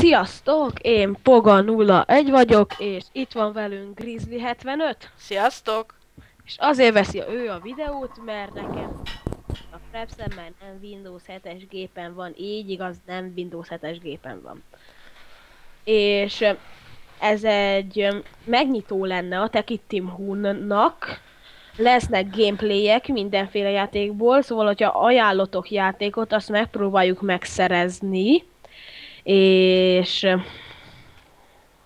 Sziasztok! Én Poga01 vagyok, és itt van velünk Grizzly75. Sziasztok! És azért veszi ő a videót, mert nekem a Frapsem már nem Windows 7-es gépen van, így igaz, nem Windows 7-es gépen van. És ez egy megnyitó lenne a Tech Team Hun-nak. Lesznek gameplayek mindenféle játékból, szóval hogyha ajánlotok játékot, azt megpróbáljuk megszerezni. És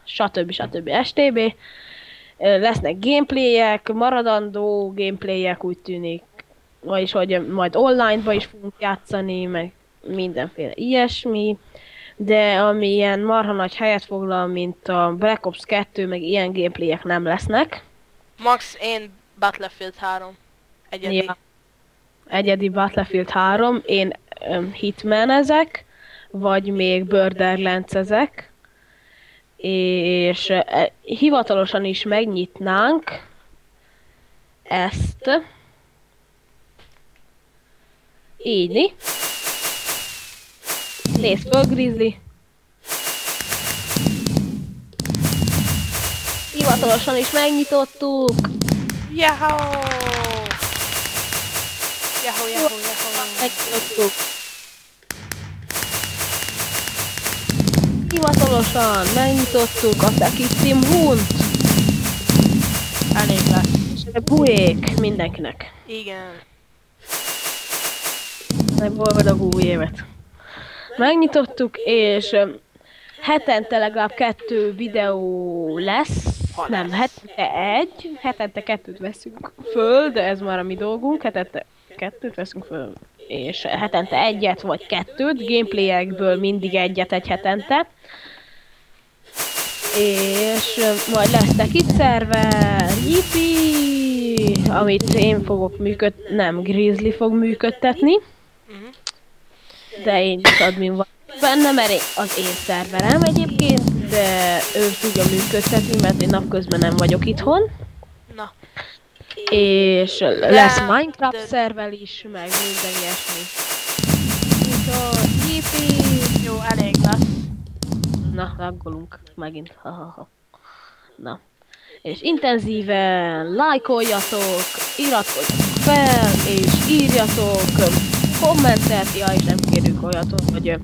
stb. STB. Lesznek gameplayek, maradandó gameplayek úgy tűnik, vagyis hogy majd online-ba is fogunk játszani, meg mindenféle ilyesmi, de ami ilyen marha nagy helyet foglal, mint a Black Ops 2, meg ilyen gameplayek nem lesznek. Max, én Battlefield 3. Egyedi. Ja. Egyedi Battlefield 3, én Hitman ezek, vagy még Borderlands ezek, és hivatalosan is megnyitnánk ezt. Így. Nézd föl, Grizzly. Hivatalosan is megnyitottuk. Yahoo! Yahoo, yahoo, yahoo. Megnyitottuk. Hivatalosan megnyitottuk a Tech Team Hun-t. Elég lesz. Buék mindenkinek. Igen. Megbolgadag új évet. Megnyitottuk, és hetente legalább 2 videó lesz. Nem, hetente 2-t veszünk föl, de ez már a mi dolgunk. Hetente 2-t veszünk föl, és hetente 1-et vagy 2-t, gameplayekből mindig 1-et egy hetente. És majd lesz Tech szerver, yippee, amit én fogok nem, Grizzly fog működtetni. De én is admin van benne, mert az én szerverem egyébként, de ő tudja működtetni, mert én napközben nem vagyok itthon. Na. És lesz Minecraft szerver is, meg minden ilyesmi. Úgyhogy, yippee! Jó, elég lesz. Na, laggolunk megint. Na. És intenzíven lájkoljatok, iratkozzatok fel, és írjatok kommentet, és nem kérünk olyat, hogy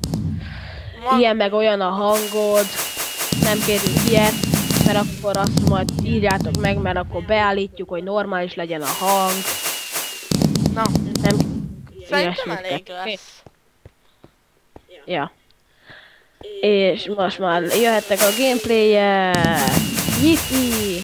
ilyen meg olyan a hangod, nem kérünk ilyet, mert akkor azt majd írjátok meg, mert akkor beállítjuk, hogy normális legyen a hang. Na. Nem Szerintem elég lesz. Ja. És most már jöhettek a gameplay-ek. Yippee!